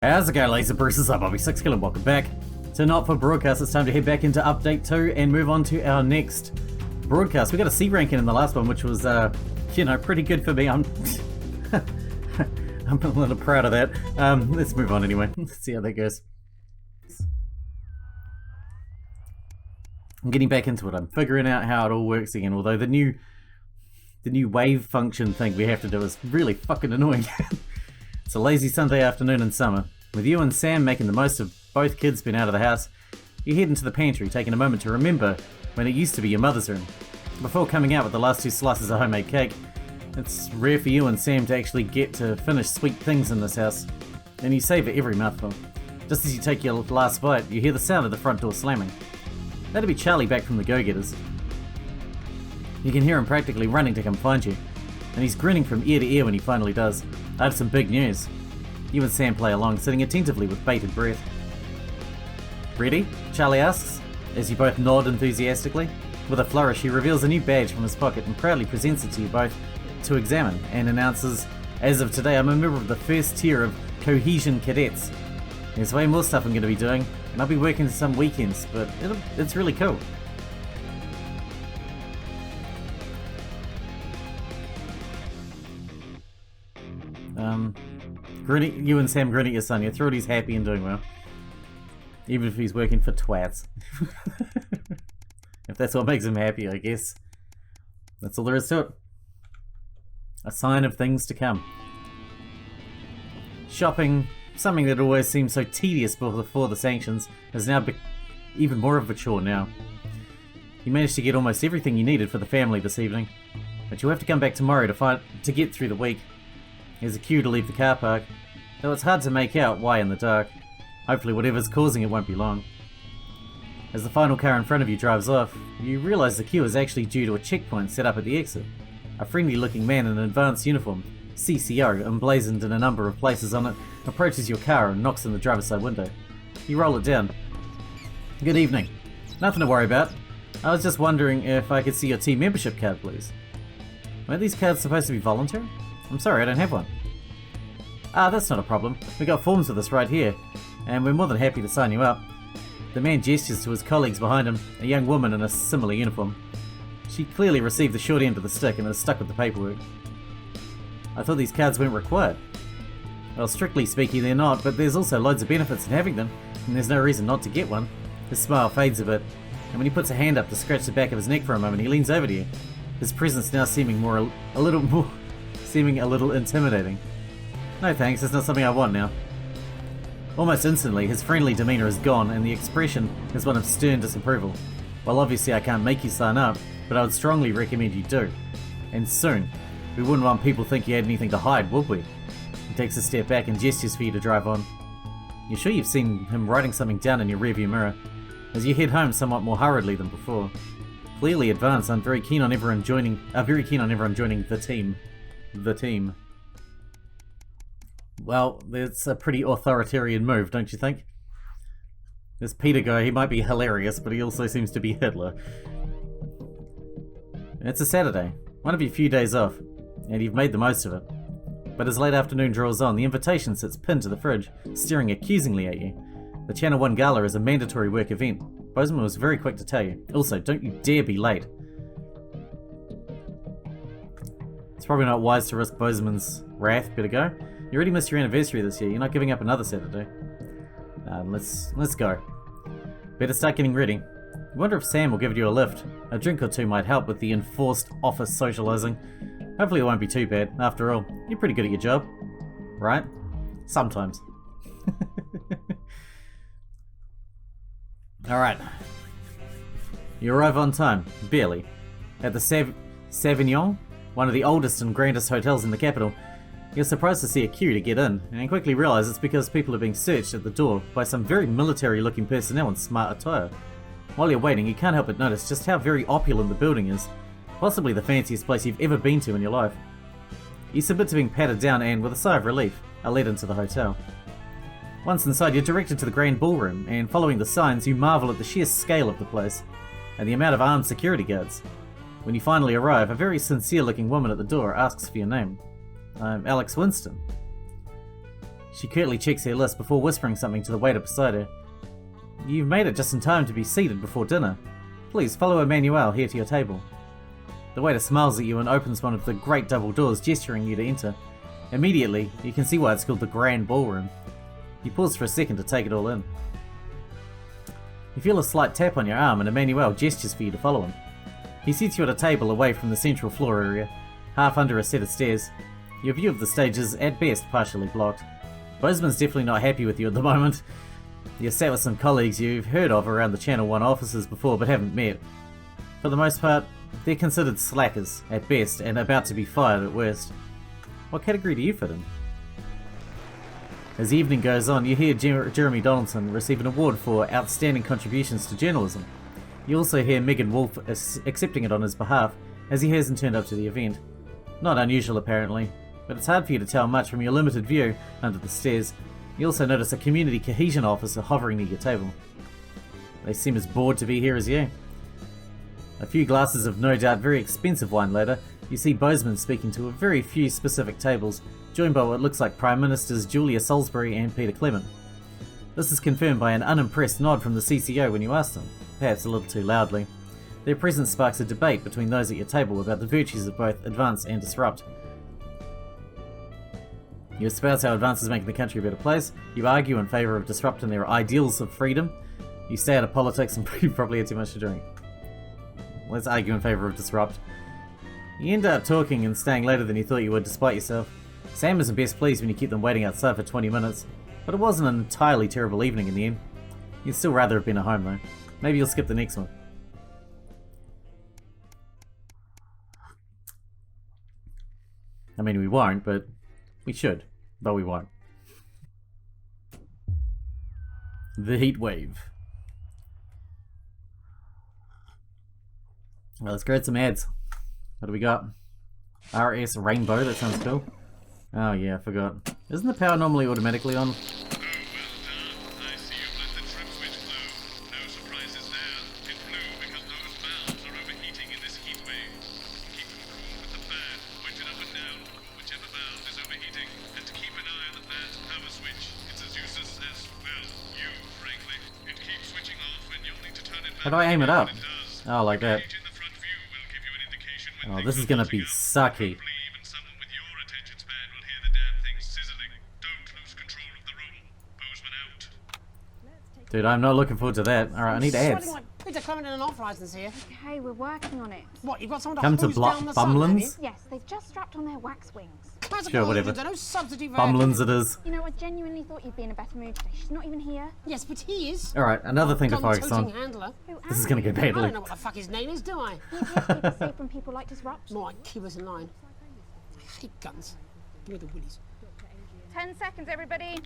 How's it going, Laser Bruces? I'm Bobby Sixkilla and welcome back to Not For Broadcast. It's time to head back into Update 2 and move on to our next broadcast. We got a C ranking in the last one, which was, pretty good for me. I'm a little proud of that. Let's move on anyway. Let's see how that goes. I'm getting back into it. I'm figuring out how it all works again, although the new wave function thing we have to do is really fucking annoying. It's a lazy Sunday afternoon in summer. With you and Sam making the most of both kids being out of the house, you head into the pantry, taking a moment to remember when it used to be your mother's room. Before coming out with the last 2 slices of homemade cake, it's rare for you and Sam to actually get to finish sweet things in this house, and you savor every mouthful. Just as you take your last bite, you hear the sound of the front door slamming. That'd be Charlie back from the Go-Getters. You can hear him practically running to come find you, and he's grinning from ear to ear when he finally does. I have some big news. You and Sam play along, sitting attentively with bated breath. Ready? Charlie asks, as you both nod enthusiastically. With a flourish, he reveals a new badge from his pocket and proudly presents it to you both to examine, and announces, as of today, I'm a member of the first tier of Cohesion Cadets. There's way more stuff I'm going to be doing, and I'll be working some weekends, but it's really cool. You and Sam grin at your son. You're thrilled he's happy and doing well. Even if he's working for twats. If that's what makes him happy, I guess. That's all there is to it. A sign of things to come. Shopping, something that always seemed so tedious before the sanctions, is now even more of a chore now. You managed to get almost everything you needed for the family this evening, but you'll have to come back tomorrow to get through the week. There's a queue to leave the car park, though it's hard to make out why in the dark. Hopefully whatever's causing it won't be long. As the final car in front of you drives off, you realise the queue is actually due to a checkpoint set up at the exit. A friendly-looking man in an advanced uniform, CCO, emblazoned in a number of places on it, approaches your car and knocks on the driver's side window. You roll it down. Good evening. Nothing to worry about. I was just wondering if I could see your team membership card, please. Weren't these cards supposed to be voluntary? I'm sorry, I don't have one. Ah, that's not a problem. We got forms for this right here, and we're more than happy to sign you up. The man gestures to his colleagues behind him, a young woman in a similar uniform. She clearly received the short end of the stick and is stuck with the paperwork. I thought these cards weren't required. Well, strictly speaking, they're not, but there's also loads of benefits in having them, and there's no reason not to get one. His smile fades a bit, and when he puts a hand up to scratch the back of his neck for a moment, he leans over to you, his presence now seeming a little intimidating. No thanks, it's not something I want now. Almost instantly, his friendly demeanour is gone and the expression is one of stern disapproval. Well, obviously I can't make you sign up, but I would strongly recommend you do. And soon. We wouldn't want people to think you had anything to hide, would we? He takes a step back and gestures for you to drive on. You're sure you've seen him writing something down in your rearview mirror, as you head home somewhat more hurriedly than before. Clearly advanced, I'm very keen on everyone joining the team. The team. Well, it's a pretty authoritarian move, don't you think? This Peter guy, he might be hilarious, but he also seems to be Hitler. It's a Saturday, one of your few days off, and you've made the most of it. But as late afternoon draws on, the invitation sits pinned to the fridge, staring accusingly at you. The Channel 1 Gala is a mandatory work event. Bozeman was very quick to tell you. Also, don't you dare be late. It's probably not wise to risk Bozeman's wrath. Better go. You already missed your anniversary this year. You're not giving up another Saturday. Let's go. Better start getting ready. I wonder if Sam will give you a lift. A drink or two might help with the enforced office socializing. Hopefully it won't be too bad. After all, you're pretty good at your job. Right? Sometimes. Alright. You arrive on time. Barely. At the Savignon, one of the oldest and grandest hotels in the capital. You're surprised to see a queue to get in, and quickly realise it's because people are being searched at the door by some very military-looking personnel in smart attire. While you're waiting, you can't help but notice just how very opulent the building is, possibly the fanciest place you've ever been to in your life. You submit to being patted down and, with a sigh of relief, are led into the hotel. Once inside, you're directed to the grand ballroom, and following the signs, you marvel at the sheer scale of the place, and the amount of armed security guards. When you finally arrive, a very sincere-looking woman at the door asks for your name. I'm Alex Winston. She curtly checks her list before whispering something to the waiter beside her. You've made it just in time to be seated before dinner. Please follow Emmanuel here to your table. The waiter smiles at you and opens one of the great double doors, gesturing you to enter. Immediately, you can see why it's called the Grand Ballroom. You pause for a second to take it all in. You feel a slight tap on your arm and Emmanuel gestures for you to follow him. He seats you at a table away from the central floor area, half under a set of stairs. Your view of the stage is, at best, partially blocked. Bozeman's definitely not happy with you at the moment. You're sat with some colleagues you've heard of around the Channel 1 offices before but haven't met. For the most part, they're considered slackers at best and about to be fired at worst. What category do you fit in? As the evening goes on, you hear Jeremy Donaldson receive an award for outstanding contributions to journalism. You also hear Megan Wolfe accepting it on his behalf, as he hasn't turned up to the event. Not unusual apparently, but it's hard for you to tell much from your limited view under the stairs. You also notice a community cohesion officer hovering near your table. They seem as bored to be here as you. A few glasses of no doubt very expensive wine later, you see Bozeman speaking to a very few specific tables, joined by what looks like Prime Ministers Julia Salisbury and Peter Clement. This is confirmed by an unimpressed nod from the CCO when you ask them, perhaps a little too loudly. Their presence sparks a debate between those at your table about the virtues of both advance and disrupt. You espouse how advance is making the country a better place, you argue in favour of disrupt and their ideals of freedom, you stay out of politics and probably had too much to drink. Let's argue in favour of disrupt. You end up talking and staying later than you thought you would despite yourself. Sam isn't best pleased when you keep them waiting outside for 20 minutes, but it wasn't an entirely terrible evening in the end. You'd still rather have been at home though. Maybe you'll skip the next one. I mean, we won't, but we should. But we won't. The Heatwave. Well, let's grab some ads. What do we got? RS Rainbow, that sounds cool. Oh yeah, I forgot. Isn't the power normally automatically on? How do I aim it up? Oh, like that. Oh, this is gonna be sucky. Dude, I'm not looking forward to that. Alright, I need ads. Peter Clement and an off license here. Okay, we're working on it. What, you've got someone to Come to down the Bumlins? Yes, they've just strapped on their wax wings. Sure, whatever. No substitute for Bumlins it is. You know, I genuinely thought you'd be in a better mood today. She's not even here. Yes, but he is. Alright, another thing to focus on. Handler. This is gonna go I badly. don't know what the fuck his name is, do I? You have people safe when people like disrupt. More like keep us in line. I hate guns. Give me the willies. 10 seconds, everybody.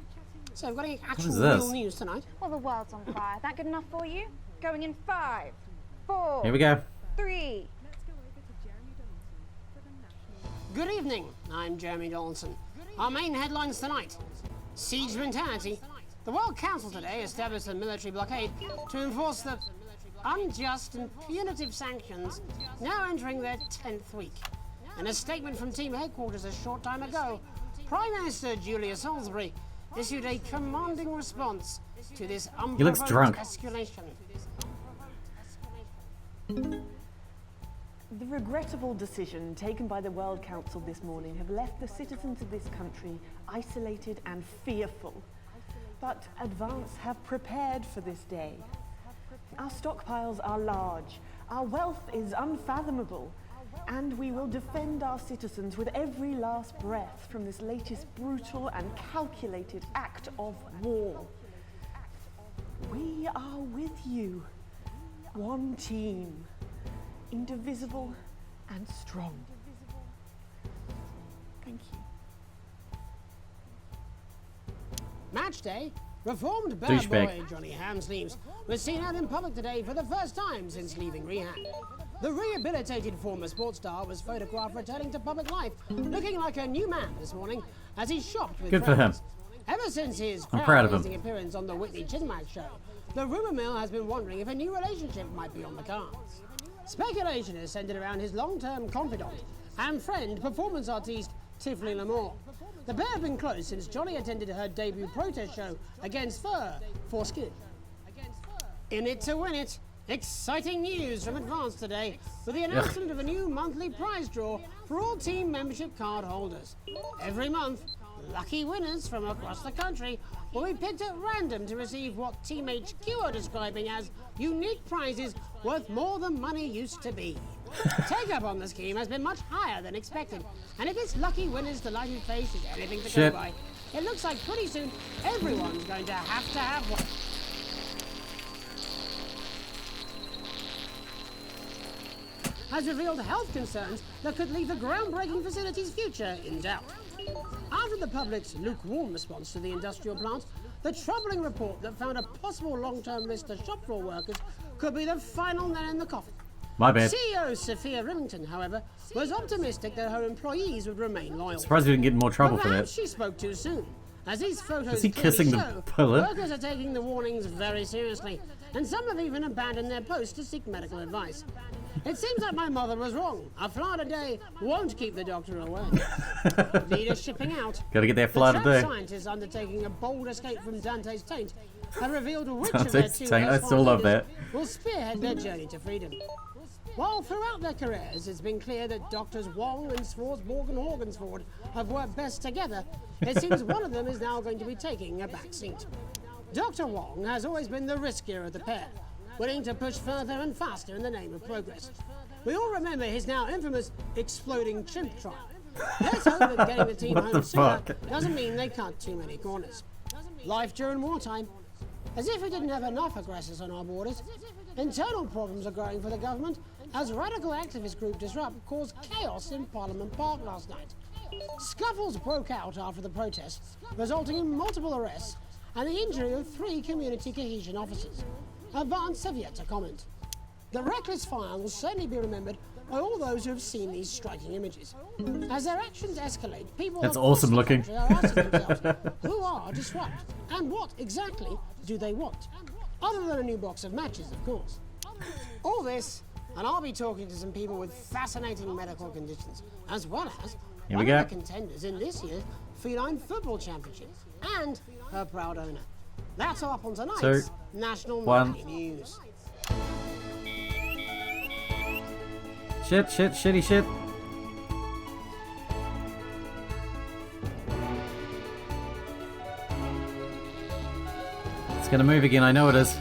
So we've got any is actual this? real news tonight. Well, the world's on fire. That good enough for you? Going in 5, 4, Here we go. 3. Good evening, I'm Jeremy Donaldson. Our main headlines tonight. Siege mentality. The World Council today established a military blockade to enforce the unjust and punitive sanctions now entering their 10th week. In a statement from team headquarters a short time ago, Prime Minister Julia Salisbury issued a commanding response to this unprovoked drunk. escalation. The regrettable decision taken by the World Council this morning have left the citizens of this country isolated and fearful. But Advance have prepared for this day. Our stockpiles are large, our wealth is unfathomable, and we will defend our citizens with every last breath from this latest brutal and calculated act of war. We are with you, one team, indivisible and strong. Thank you. Match day. Reformed bad boy Johnny Hamsleeves was seen out in public today for the first time since leaving rehab. The rehabilitated former sports star was photographed returning to public life, looking like a new man this morning as he shopped with Good for him. friends. Ever since his I'm proud of him. crowd-pleasing appearance on the Whitney Chismack show, the rumour mill has been wondering if a new relationship might be on the cards. Speculation is centred around his long-term confidant and friend, performance artiste Tiffany Lamore. The pair have been close since Johnny attended her debut protest show against fur for skin. In it to win it. Exciting news from Advance today with the announcement of a new monthly prize draw for all team membership card holders. Every month, lucky winners from across the country will be picked at random to receive what Team HQ are describing as unique prizes worth more than money used to be. Take-up on the scheme has been much higher than expected, and if this lucky winner's delighted face is anything to go by, it looks like pretty soon everyone's going to have one. Has revealed health concerns that could leave the groundbreaking facility's future in doubt. After the public's lukewarm response to the industrial plant, the troubling report that found a possible long-term risk to shop floor workers could be the final nail in the coffin. My bad. CEO Sophia Remington, however, was optimistic that her employees would remain loyal. Surprised we didn't get in more trouble but for that. perhaps she spoke too soon. As these photos Is he clearly kissing the show, pillar? workers are taking the warnings very seriously, and some have even abandoned their posts to seek medical advice. It seems like my mother was wrong. A flight a day won't keep the doctor away. Leaders shipping out. Gotta get that flight a The day. scientists undertaking a bold escape from Dante's Taint have revealed which of their Dante's two Taint, I erstwhile still love leaders that. will spearhead their journey to freedom. While throughout their careers it's been clear that Doctors Wong and Swartzborg and Horgensford have worked best together, it seems one of them is now going to be taking a back seat. Dr. Wong has always been the riskier of the pair, willing to push further and faster in the name of progress. We all remember his now infamous exploding chimp trial. Let's hope that getting the team What the home sooner fuck? doesn't mean they cut too many corners. Life during wartime. As if we didn't have enough aggressors on our borders, internal problems are growing for the government as radical activist group Disrupt caused chaos in Parliament Park last night. Scuffles broke out after the protests, resulting in multiple arrests and the injury of 3 community cohesion officers. Advance have yet to comment. The reckless fire will certainly be remembered by all those who have seen these striking images. As their actions escalate, people That's across awesome the looking. country are asking themselves, who are Disrupt? And what exactly do they want? Other than a new box of matches, of course. All this, and I'll be talking to some people with fascinating medical conditions, as well as Here one we of go. the contenders in this year's Feline Football Championship, and her proud owner. That's all up on tonight's 2, National 1. Monkey News. Shitty shit. It's gonna move again, I know it is.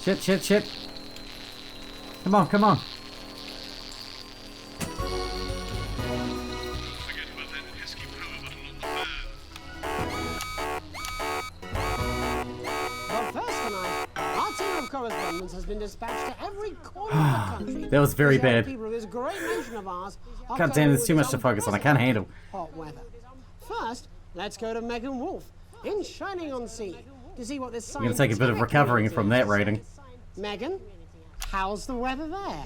Shit. Come on. Well, first tonight, our team of correspondents has been dispatched to every corner of the country. That was very to help bad. People of this great nation of ours are God damn, there's too much to focus on. I can't handle. hot weather. First, let's go to Megan Wolf in Shining-on-Sea to see what this I'm gonna take a bit of recovering from that rating. Megan, how's the weather there?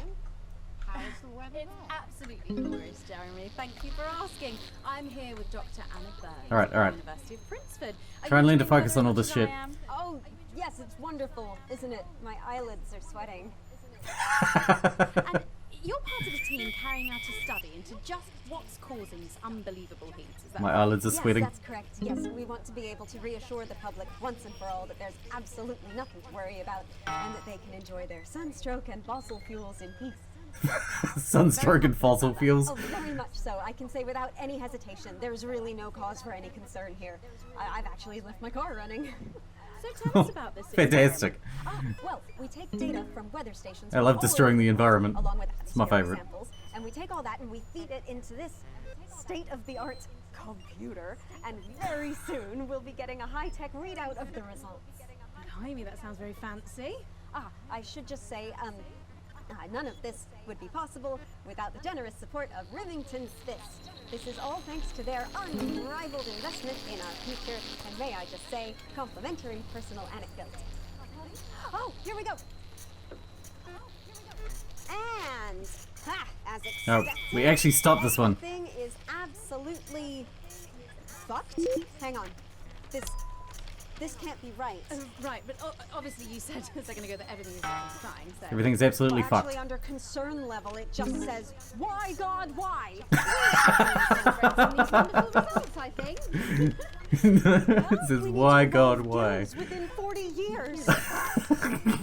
It's absolutely glorious, Jeremy. Thank you for asking. I'm here with Dr. Anna Burns All right. from the University of Princeford. Are Try and you learn to feeling focus better on all than this I shit. am? Oh, yes, it's wonderful, isn't it? My eyelids are sweating. And you're part of a team carrying out a study into just what's causing this unbelievable heat. Is that My right? eyelids are Yes, sweating. that's correct. Yes, we want to be able to reassure the public once and for all that there's absolutely nothing to worry about and that they can enjoy their sunstroke and fossil fuels in peace. Sunstroke and fossil fuels. Oh, very much so. I can say without any hesitation, there's really no cause for any concern here. I've actually left my car running. So tell us about this Fantastic. Well, we take data from weather stations. I love from all destroying over the world, environment. Along with It's my atmospheric favorite. samples, and we take all that and we feed it into this state-of-the-art computer, and very soon we'll be getting a high-tech readout of the results. Blimey, that sounds very fancy. I should just say, none of this would be possible without the generous support of Remington's Fist. This is all thanks to their unrivaled investment in our future, and may I just say, complimentary personal anecdote. Oh, here we go. And, as No, expected, we actually stopped this one. everything is absolutely fucked. Hang on. This This can't be right. Right, but obviously you said a second ago that everything is fine, so... Everything's absolutely Well, fucked. actually, under concern level, it just says, "Why, God, why?" Celebrating these wonderful results, I think. It says, We need why, to God, remove why? dues within 40 years.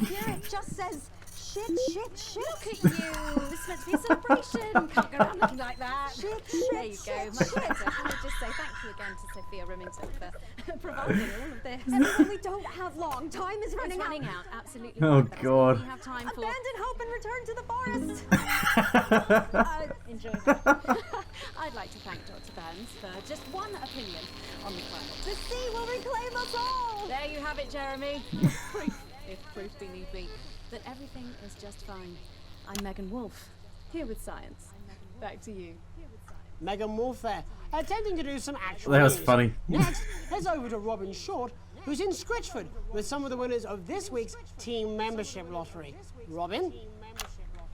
Here it just says, "Shit, shit, shit." Look at you! This is meant to be a celebration. Can't go around looking like that. Shit, There you shit, go, shit, much shit. better. Can I just say thank you again to Sophia Remington for providing all of this. Everyone, we don't have long. Time is It's running running out. out, absolutely. Oh, right. That's God. all we have time for. Abandon hope and return to the forest. Enjoy that. I'd like to thank Dr. Burns for just one opinion on the climate. The sea will reclaim us all. There you have it, Jeremy. Proof, if proof be need be, that everything is just fine. I'm Megan Wolfe, here with science. Back to you. Megan Wolfe there, attempting to do some actual That was news. funny. Next, heads over to Robin Short, who's in Scritchford with some of the winners of this week's team membership lottery. Robin?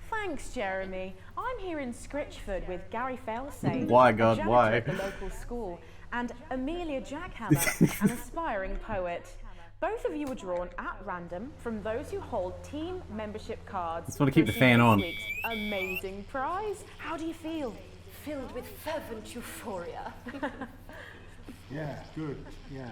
Thanks, Jeremy. I'm here in Scritchford with Gary Failsafe, Why, a God, janitor why? at the local school, and Amelia Jackhammer, an aspiring poet. Both of you were drawn at random from those who hold team membership cards. Just wanna keep the receive fan this on. week's amazing prize. How do you feel? Filled with fervent euphoria. Yeah, good, yeah.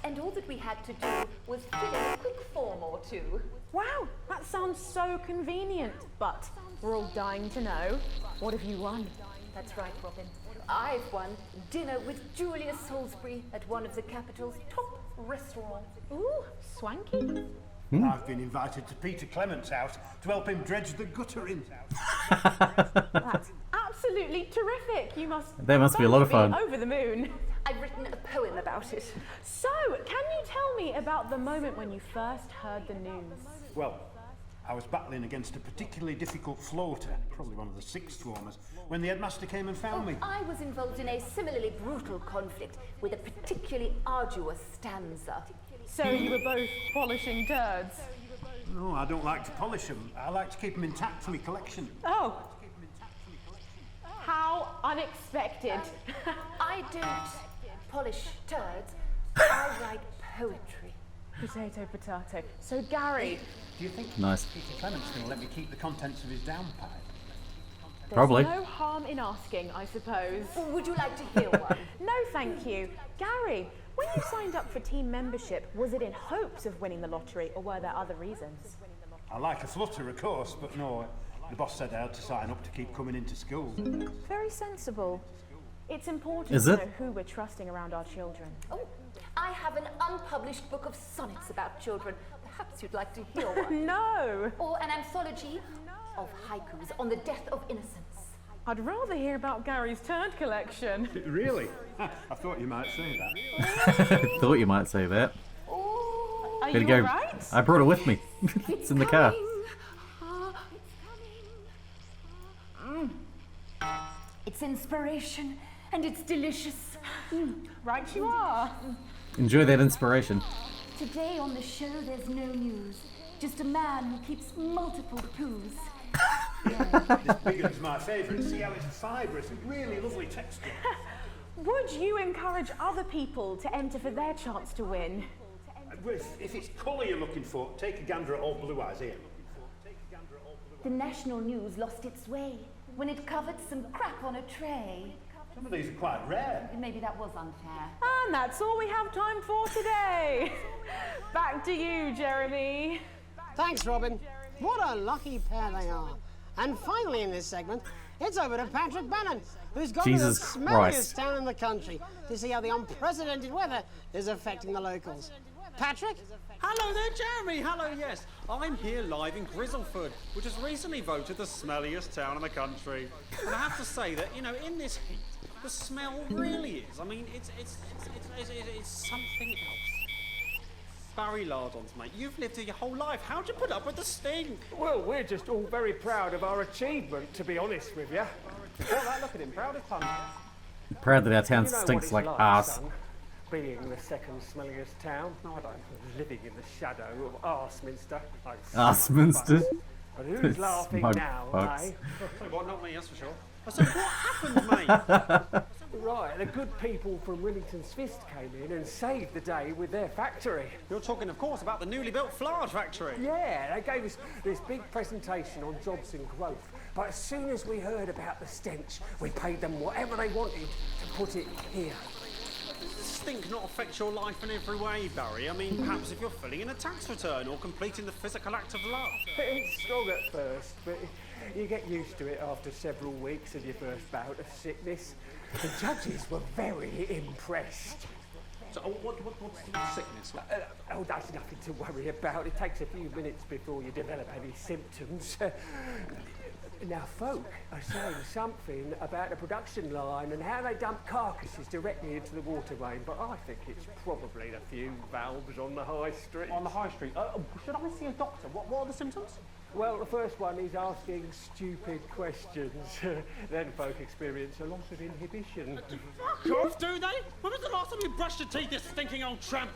And all that we had to do was fill in a quick form or two. Wow, that sounds so convenient. But we're all dying to know, what have you won? That's right, Robin. I've won dinner with Julia Salisbury at one of the capital's top restaurants. Ooh, swanky. I've been invited to Peter Clement's house to help him dredge the gutter in. That's absolutely terrific. You must. That must be a lot of both fun. Over the moon. I've written a poem about it. So, can you tell me about the moment when you first heard the news? Well, I was battling against a particularly difficult floater, probably one of the sixth formers, when the headmaster came and found me. I was involved in a similarly brutal conflict with a particularly arduous stanza. So you were both polishing turds. No, I don't like to polish them. I like to keep them intact for my collection. Oh. How unexpected. I don't polish turds, I write poetry. Potato, potato. So Gary, Do you think Nice. Peter Clement's going to let me keep the contents of his downpipe? there's Probably. no harm in asking, I suppose. Would you like to hear one? No, thank you. Gary, when you signed up for team membership, was it in hopes of winning the lottery or were there other reasons? I like a flutter, of course, but no, the boss said I had to sign up to keep coming into school. Very sensible. It's important Is to it? know who we're trusting around our children. Oh, I have an unpublished book of sonnets about children. Perhaps you'd like to hear one. No! Or an anthology of haikus on the death of innocence. I'd rather hear about Gary's turd collection. Really? I thought you might say that. Thought you might say that. Oh, Are Gotta you go. alright? I brought it with me. It's in the car. it's inspiration and it's delicious. Right you are. Enjoy that inspiration. Today on the show there's no news. Just a man who keeps multiple poos. This big one's my favourite. See how it's fibrous and really lovely texture. Would you encourage other people to enter for their chance to win? If it's colour you're looking for, take a gander at old Blue Eyes here. The national news lost its way when it covered some crap on a tray. Some of these are quite rare. Maybe that was unfair. And that's all we have time for today. Back to you, Jeremy. Thanks, Robin. What a lucky pair they are. And finally in this segment, it's over to Patrick Bannon, who's gone Jesus to the smelliest Christ. town in the country to see how the unprecedented weather is affecting the locals. Patrick? Hello there, Jeremy. Hello, yes. I'm here live in Grizzleford, which was recently voted the smelliest town in the country. And I have to say that, you know, in this heat, the smell really is. I mean, it's something else. Barry Lardons, mate, you've lived here your whole life. How'd you put up with the stink? Well, we're just all very proud of our achievement, to be honest with you. Well, that, look at him, proud as punch. Proud that our town You know stinks what like it's ass. son, being the second smelliest town. No, I don't. Living in the shadow of Arseminster. Arseminster. But who's laughing Smug now, fucks. eh? Well, not me, that's for sure. I said, what happened, mate? Right, the good people from Remington's Fist came in and saved the day with their factory. You're talking, of course, about the newly built flour factory. Yeah, they gave us this big presentation on jobs and growth. But as soon as we heard about the stench, we paid them whatever they wanted to put it here. Does the stink not affect your life in every way, Barry? I mean, perhaps if you're filling in a tax return or completing the physical act of love. It's strong at first, but you get used to it after several weeks of your first bout of sickness. The judges were very impressed. So, what's the sickness? Oh, that's nothing to worry about. It takes a few minutes before you develop any symptoms. Now, folk are saying something about the production line and how they dump carcasses directly into the water main, but I think it's probably the fume valves on the high street. On the high street? Should I see a doctor? What are the symptoms? Well, the first one is asking stupid questions. Then folk experience a loss of inhibition. Fuck off, do they? When was the last time you brushed your teeth, this stinking old tramp?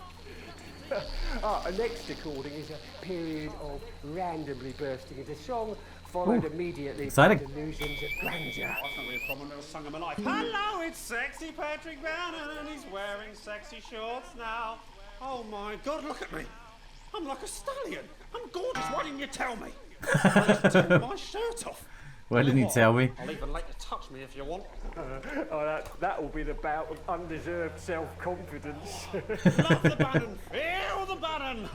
Next recording is a period of randomly bursting into song, followed immediately exciting. by delusions of grandeur. That's not really a problem, never sung in my life. Hello, it's sexy Patrick Bannon, and he's wearing sexy shorts now. Oh my God, look at me. I'm like a stallion. I'm gorgeous. Why didn't you tell me? I just took my shirt off. Why didn't you tell me? I'll even let you touch me if you want. That will be the bout of undeserved self-confidence. Love the Bannon. Feel the Bannon.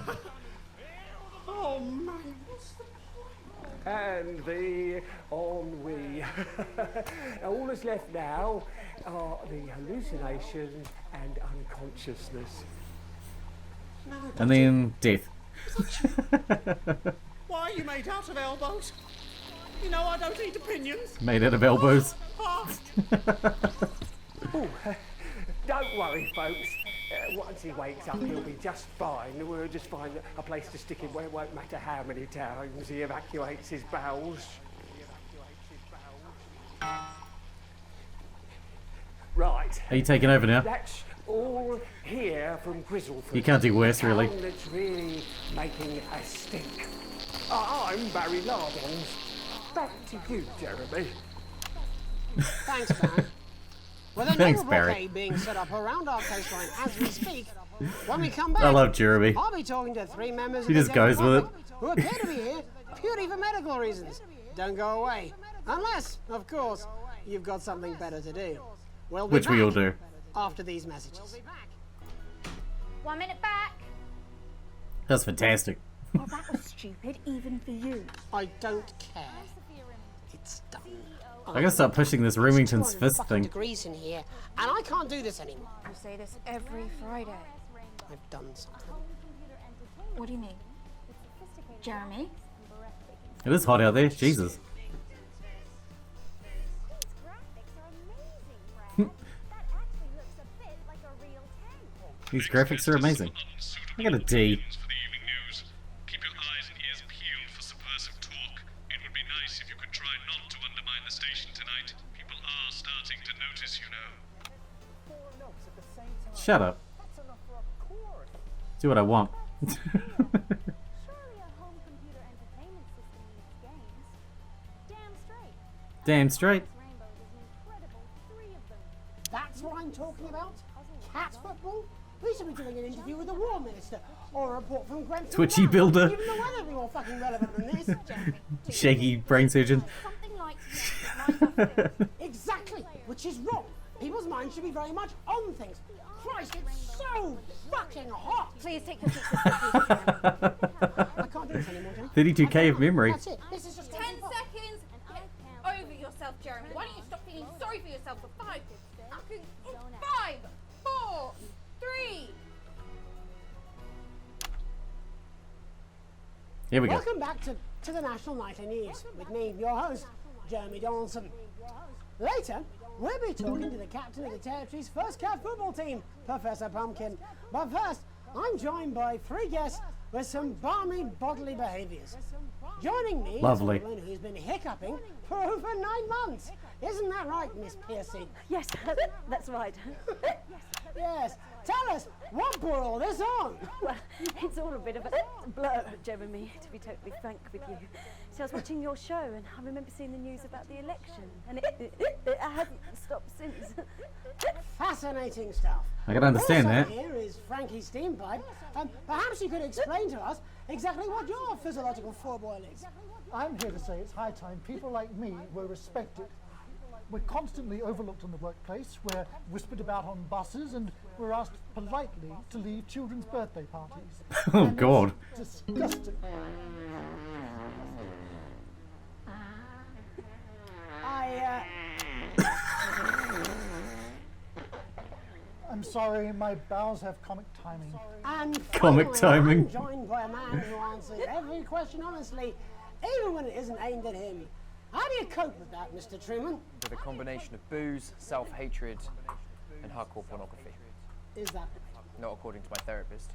Oh man, what's the And the ennui. All that's left now are the hallucinations and unconsciousness. And then death. Why are you made out of elbows? You know I don't eat opinions. Made out of elbows. Ooh, don't worry, folks. Once he wakes up, he'll be just fine. We'll just find a place to stick him where it won't matter how many times he evacuates his bowels. Right. Are you taking over now? That's all here from Grizzleford. You can't do worse, really. Town that's really making a stink. I'm Barry Lardons. Back to you, Jeremy. Thanks, Barry. With a Thanks, naval Barry. blockade being set up around our coastline as we speak, when we come back, I love Jeremy. I'll be talking to 3 members He of the just goes with it. public who appear to be here purely for medical reasons. Don't go away. Unless, of course, you've got something better to do. We'll be Which we all back do. after these messages. 1 minute back. That's fantastic. Oh, that was stupid, even for you. I don't care. It's done. I gotta start pushing this Remington's Fist thing. Degrees in here, and I can't do this anymore. You say this every Friday. I've done something. What do you mean? Jeremy? It is hot out there. Jesus. These graphics are amazing. I got a D. Keep your eyes and ears peeled for subversive talk. It would be nice if you could try not to undermine the station tonight. People are starting to notice, you know. Shut up. Do what I want. Surely a home computer entertainment system needs games. Damn straight. Damn straight. Rainbow is an incredible 3 of them. That's what I'm talking about? Cat football? We should be doing an interview with the War Minister, or a report from Grenfell. Twitchy Town. builder. Even the weather would be more fucking relevant than this. Shaky brain surgeon. Something like yes, lines are filled. Exactly, which is wrong. People's minds should be very much on things. Christ, it's so fucking hot. Please take your seats this way, Jeremy. I can't do this anymore, Jen. 32k of memory. That's it. This is just 10 seconds! Get over yourself, Jeremy. Why don't you stop feeling sorry for yourself for 5? 5, 4, 3. Here we go. Welcome back to the National Nightly News with me, your host, Jeremy Donaldson. Later, we'll be talking to the captain of the territory's first cat football team, Professor Pumpkin. But first, I'm joined by 3 guests with some balmy bodily behaviours. Joining me Lovely. is a woman who's been hiccuping for over 9 months. Isn't that right, Miss Piercy? Yes, that's right. Yes. Tell us, what brought all this on? Well, it's all a bit of a blur, Jeremy, to be totally frank with you. See, I was watching your show and I remember seeing the news about the election, and it hasn't stopped since. Fascinating stuff. I can understand Also that. here is Frankie Steampipe. Perhaps you could explain to us exactly what your physiological foreboil is. I'm here to say it's high time people like me were respected. We're constantly overlooked in the workplace, we're whispered about on buses, and we're asked politely to leave children's birthday parties. Oh, And God. it's disgusting. I'm sorry, my bowels have comic timing. And Comic finally, timing. I'm joined by a man who answers every question honestly, even when it isn't aimed at him. How do you cope with that, Mr. Truman? With a combination of booze, self-hatred, and hardcore pornography. Is that Not according to my therapist.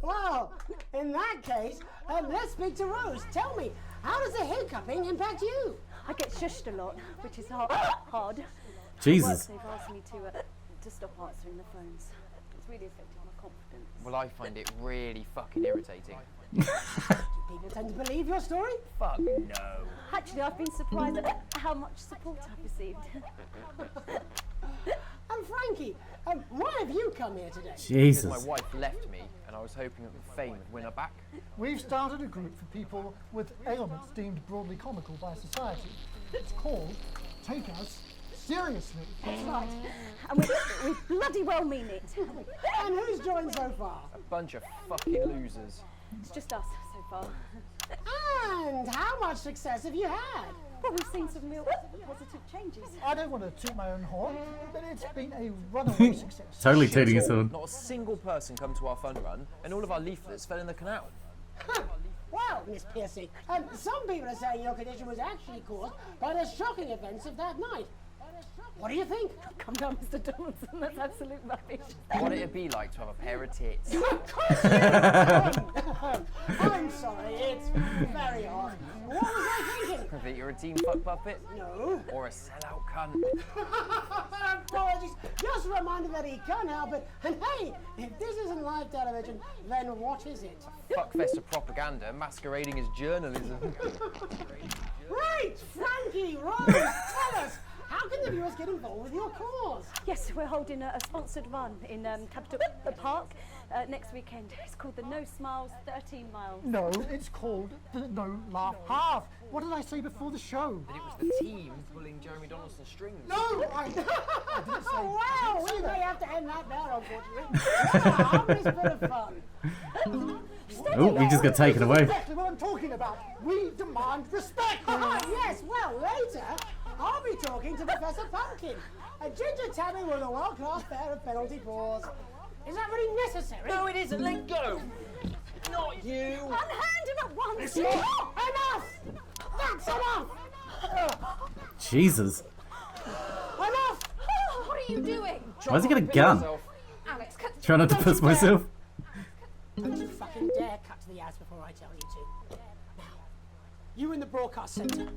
Well, in that case, let's speak to Rose. Tell me, how does the hiccuping impact you? I get shushed a lot, which is hard. Jesus. They've asked me to stop answering the phones. It's really affected my confidence. Well, I find it really fucking irritating. People tend to believe your story? Fuck no. Actually, I've been surprised at how much support I've received. And Frankie, why have you come here today? Jesus. Because my wife left me, and I was hoping that the fame would win her back. We've started a group for people with ailments deemed broadly comical by society. It's called Take Us Seriously. That's right. And we bloody well mean it. And who's joined so far? A bunch of fucking losers. It's just us so far. And how much success have you had? Well, we've seen some real positive changes. I don't want to toot my own horn, but it's been a runaway success. Totally tooting his own. Not a single person come to our fun run, and all of our leaflets fell in the canal. Well, Miss Piercy, some people are saying your condition was actually caused by the shocking events of that night. What do you think? Come down, Mr. Donaldson, that's absolute rubbish. What it'd be like to have a pair of tits. I'm sorry, it's very hard. What was I thinking? That you're a team fuck puppet? No. Or a sellout cunt? Apologies. Just a reminder that he can't help it. And hey, if this isn't live television, then what is it? Fuckfest of propaganda masquerading as journalism. Right, Frankie, Rose, tell us. How can the viewers get involved with your cause? Yes, we're holding a sponsored run in Capitol Park next weekend. It's called the No Smiles 13 Miles. No, it's called the No Laugh Half. What did I say before the show? That it was the team pulling Jeremy Donaldson's strings. No, I didn't say. Oh, wow, we may have to end that there, unfortunately. Wow, it's been a fun. Oh, he just got taken away. Exactly what I'm talking about. We demand respect. Yes, well, later, I'll be talking to Professor Pumpkin, a ginger tabby with a world-class pair of penalty paws. Is that really necessary? No, it isn't. Let go. Not you. Unhand him at once. Enough! That's enough! Jesus. Enough! What are you doing? Why's he got a gun? Alex, cut. Trying not to piss myself. Don't you fucking dare cut to the ads before I tell you to. Now, you in the broadcast centre,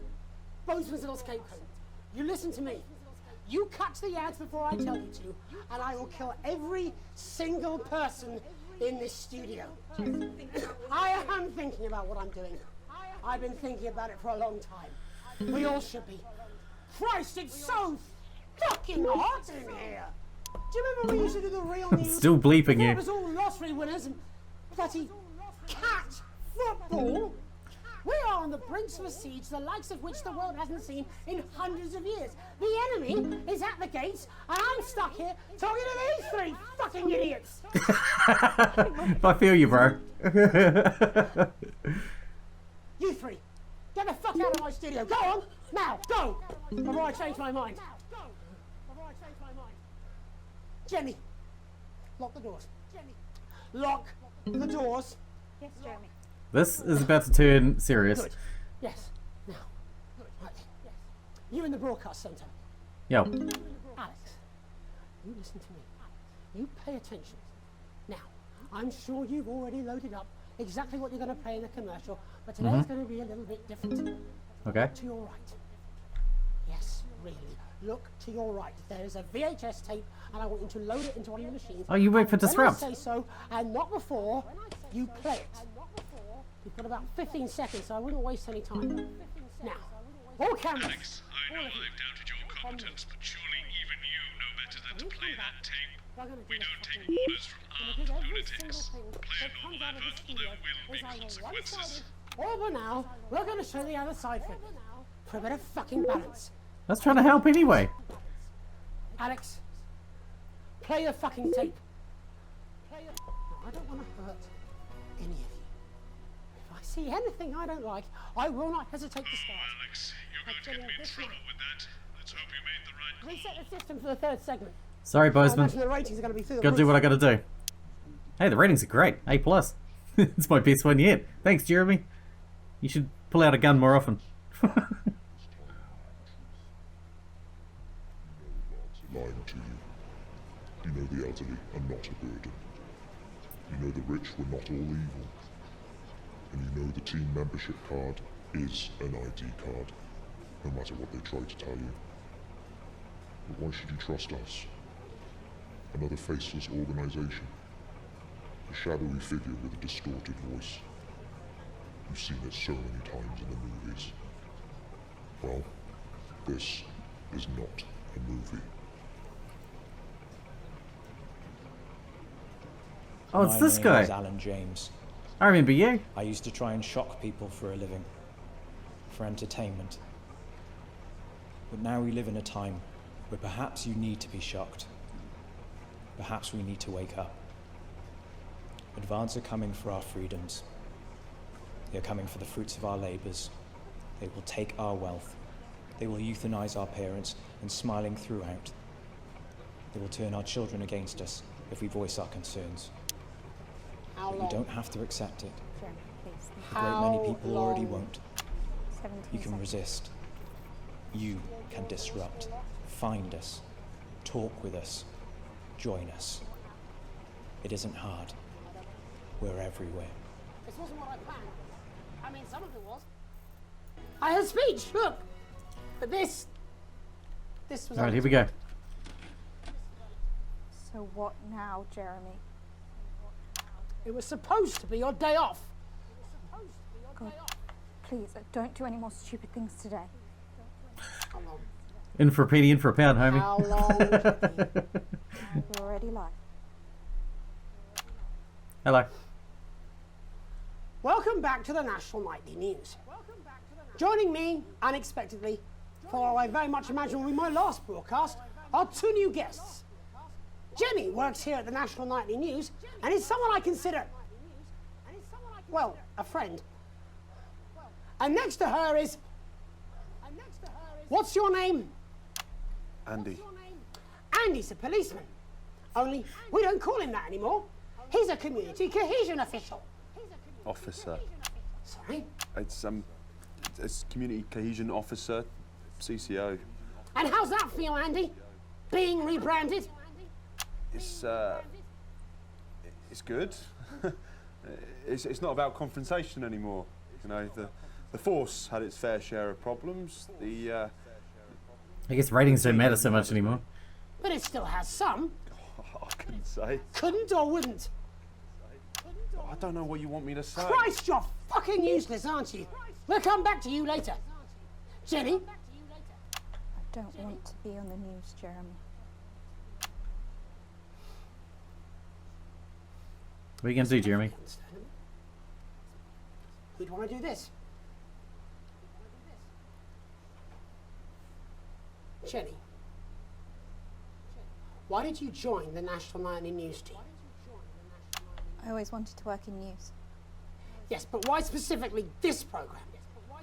Bozeman's little scapegoat, you listen to me. You cut to the ads before I tell you to, and I will kill every single person in this studio. I am thinking about what I'm doing. I've been thinking about it for a long time. We all should be. Christ, it's so fucking hot in here. Do you remember we used to do the real news? Still bleeping you. It was all lottery winners and bloody cat football. We are on the brinks of a siege, the likes of which the world hasn't seen in hundreds of years. The enemy is at the gates, and I'm stuck here talking to these three fucking idiots. I feel you, bro. You three, get the fuck out of my studio. Go on, now, go. Before I change my mind. Jenny, lock the doors. Lock the doors. Yes, Jeremy. This is about to turn serious. Good. Yes. Now, right. Yes. You in the broadcast centre. Yo. Alex, you listen to me. You pay attention. Now, I'm sure you've already loaded up exactly what you're going to play in the commercial, but today's going to be a little bit different. Okay. To your right, really. Look to your right. There is a VHS tape, and I want you to load it into one of your machines. Oh, you work for Disrupt. When I say so, and not before, you play it. You've got about 15 seconds, so I wouldn't waste any time. Now, all cameras. Alex, I know I've doubted your competence, but surely even you know better than to play that tape. We don't take orders from armed lunatics. Play a normal advert, or there will be consequences. Oh, but now, we're going to show the other side for it. For a bit of fucking balance. I was trying to help anyway. Alex, play the fucking tape. No, I don't want to hurt any of you. If I see anything I don't like, I will not hesitate to start. Alex, you're going to get me in trouble with that. Let's hope you made the right call. Reset the system for the third segment. Sorry, I Bozeman. imagine the ratings are going to be through the Gotta do roof. what I gotta do. Hey, the ratings are great. A+. It's my best one yet. Thanks, Jeremy. You should pull out a gun more often. Lying to you. You know the elderly are not a burden. You know the rich were not all evil. And you know the team membership card is an ID card, no matter what they try to tell you. But why should you trust us? Another faceless organization. A shadowy figure with a distorted voice. You've seen it so many times in the movies. Well, this is not a movie. Oh, it's this guy. My name is Alan James. I remember you. I used to try and shock people for a living, for entertainment. But now we live in a time where perhaps you need to be shocked. Perhaps we need to wake up. Advance are coming for our freedoms. They are coming for the fruits of our labours. They will take our wealth. They will euthanize our parents, and smiling throughout. They will turn our children against us if we voice our concerns. But you don't have to accept it. A great many people already won't. You can resist. You can disrupt. Find us. Talk with us. Join us. It isn't hard. We're everywhere. This wasn't what I planned. I mean, some of it was. I had speech, look! But this was... Alright, here we go. So what now, Jeremy? It was supposed to be your day off. God, please, don't do any more stupid things today. How long? In for a penny, in for a pound, homie. How long would it be? We're already live. Hello. Welcome back to the National Nightly News. Joining me, unexpectedly, for what I very much imagine will be my last broadcast, are two new guests. Jenny works here at the National Nightly News and is someone I consider, well, a friend. And next to her is... What's your name? Andy. Andy's a policeman. Only we don't call him that anymore. He's a community cohesion official. Officer. Sorry? It's community cohesion officer, CCO. And how's that feel, Andy? Being rebranded? It's good. it's not about confrontation anymore. You know, the force had its fair share of problems. I guess ratings don't matter so much anymore. But it still has some. I couldn't say. Couldn't or wouldn't? I don't know what you want me to say. Christ, you're fucking useless, aren't you? We'll come back to you later. Jenny? I don't want to be on the news, Jeremy. What are you going to do, Jeremy? We'd want to do this. Jenny, why did you join the National Nightly News team? I always wanted to work in news. Yes, but why specifically this program?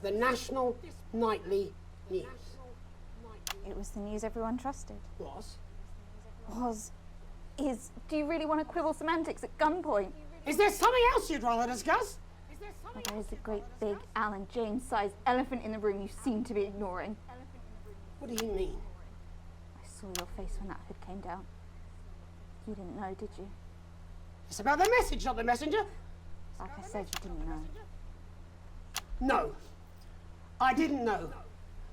The National Nightly News. It was the news everyone trusted. Was? Is. Do you really want to quibble semantics at gunpoint? Is there something else you'd rather discuss? Well, there is a great big Alan James-sized elephant in the room you seem to be ignoring. What do you mean? I saw your face when that hood came down. You didn't know, did you? It's about the message, not the messenger. Like I said, you didn't know. No, I didn't know.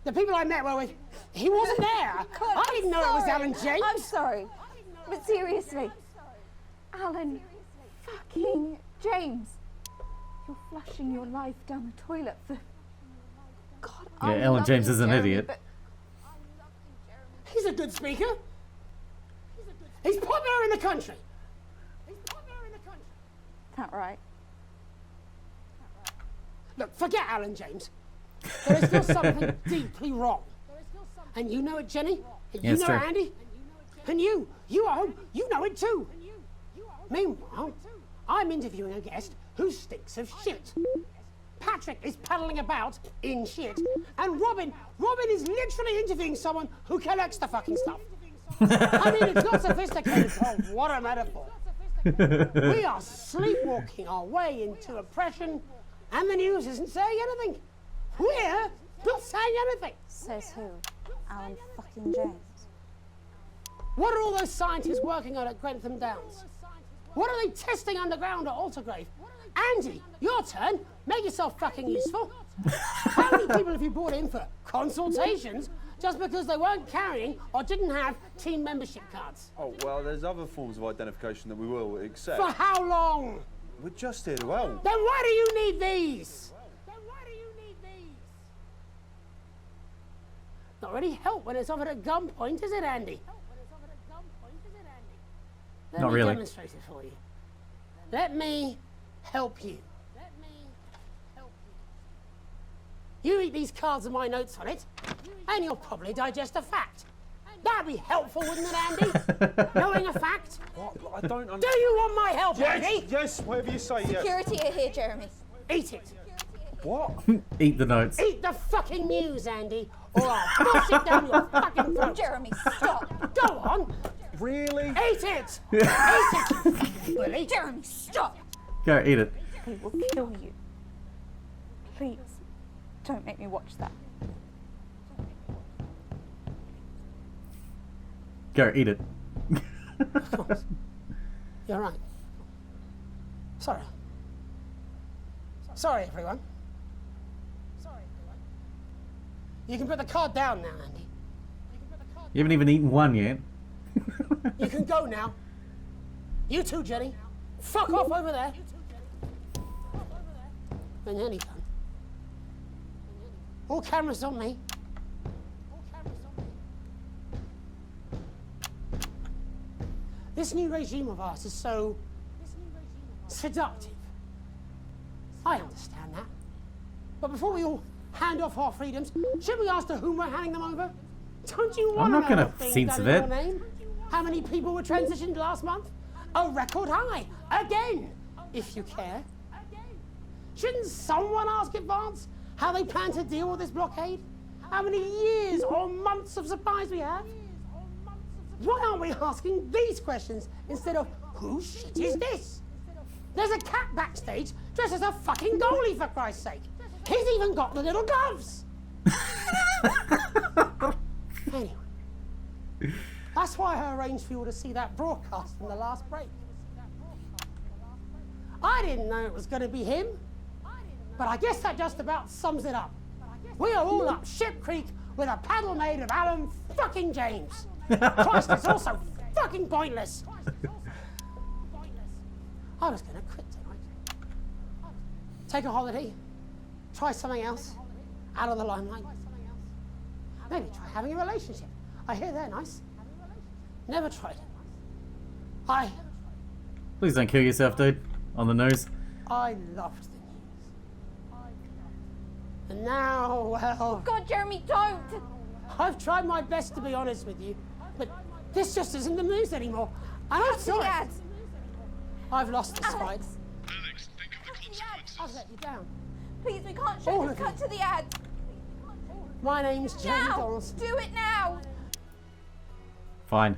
The people I met were with. He wasn't there. God, I didn't know it was sorry. Alan James. I'm sorry. But seriously, Alan fucking James. You're flushing your life down the toilet for... God, Yeah, I Alan love James you, is an Jeremy, idiot. but He's a good speaker. He's popular in the country. that right? Look, forget Alan James. There is still something deeply wrong. And you know it, Jenny. And Yeah, you it's know it, true. Andy. And you at home, you know it too. Meanwhile, I'm interviewing a guest who stinks of shit. Patrick is paddling about in shit, and Robin is literally interviewing someone who collects the fucking stuff. I mean, it's not sophisticated, but what a metaphor. We are sleepwalking our way into oppression, and the news isn't saying anything. We're not saying anything. Says who? Alan fucking James. What are all those scientists working on at Grantham Downs? What are they testing underground at Altergrave? Andy, your turn. Make yourself fucking useful. How many people have you brought in for consultations just because they weren't carrying or didn't have team membership cards? Oh, well, there's other forms of identification that we will accept. For how long? We're just here to help. Then why do you need these? Not really help when it's offered at gunpoint, is it, Andy? Let Not me really. demonstrate it for you. Let me help you. You eat these cards with my notes on it, and you'll probably digest a fact. That'd be helpful, wouldn't it, Andy? Knowing a fact? I don't Do you want my help, Andy? Yes, whatever you say, yes. Security are here, Jeremy. Eat it. What? Eat the notes. Eat the fucking news, Andy, or I'll push it down your fucking throat. Jeremy, stop. Go on. Really? Eat it. Eat it, Willie. Jeremy, stop. Go eat it. They will kill you. Please, don't make me watch that. Go eat it. You're right. Sorry. Sorry, everyone. You can put the card down now, Andy. You haven't even eaten one yet. You can go now. You too, Jenny. Fuck off over there. And then he's done. All cameras on me. This new regime of ours is so seductive. I understand that. But before we all hand off our freedoms, should we ask to whom we're handing them over? Don't you want I'm not to know gonna what things censor done in that. your name? How many people were transitioned last month? A record high. Again, if you care. Shouldn't someone ask Advance how they plan to deal with this blockade? How many years or months of supplies we have? Why aren't we asking these questions instead of whose shit is this? There's a cat backstage dressed as a fucking goalie, for Christ's sake. He's even got the little gloves. Anyway, that's why I arranged for you all to see that broadcast from the last break. I didn't know it was going to be him, but I guess that just about sums it up. We are all up Ship Creek with a paddle made of Alan fucking James. Christ, it's also fucking pointless. I was going to quit tonight. Take a holiday. Try something else. Out of the limelight. Maybe try having a relationship. I hear they're nice. Never tried it. Please don't kill yourself, dude. On the nose. I loved the news. And now, well... God, Jeremy, don't! I've tried my best to be honest with you, but this just isn't the news anymore. And I'm sorry. Ads. I've lost the fight. Alex, think of the consequences. I've let you down. Please, we can't show All this. of Cut to the ads. My name's Jamie Now! Donaldson. Do it now! Fine.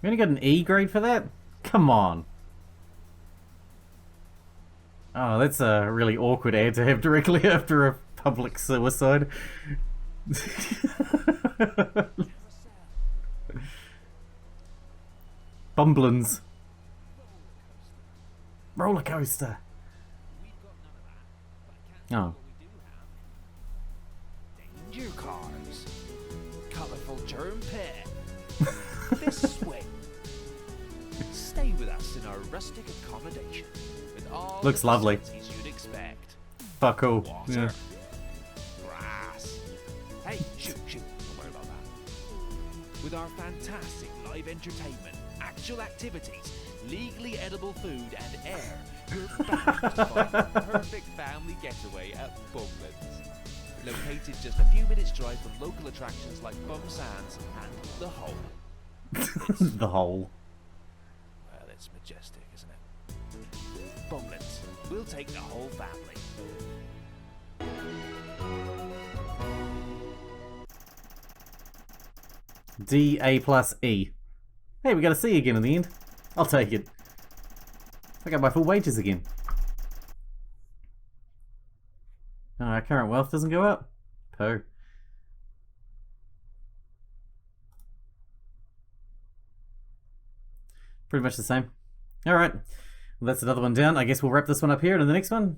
You only got an E grade for that? Come on. Oh, that's a really awkward ad to have directly after a public suicide. Bumblins. Roller coaster. Oh. Danger cars. Colourful germ pit. This way. Stay with us in our rustic accommodation. With all Looks the lovely. facilities you'd expect. Fuck all. Water. Yeah. Grass. Hey, shoot. Don't worry about that. With our fantastic live entertainment, actual activities, legally edible food and air, you're bound to find the perfect family getaway at Bumlands. Located just a few minutes drive from local attractions like Bum Sands and The Hole. The Hole. Well, it's majestic, isn't it? Bumlands. We'll take the whole family. D+E. Hey, we got a C again in the end. I'll take it. I got my full wages again. Oh, our current wealth doesn't go up. Pooh. Pretty much the same. Alright. Well, that's another one down. I guess we'll wrap this one up here, and in the next one,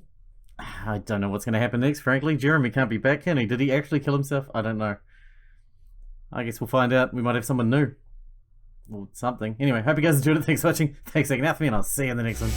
I don't know what's going to happen next, frankly. Jeremy can't be back, can he? Did he actually kill himself? I don't know. I guess we'll find out. We might have someone new. Or something. Anyway, hope you guys enjoyed it. Thanks for watching. Thanks for taking out for me, and I'll see you in the next one.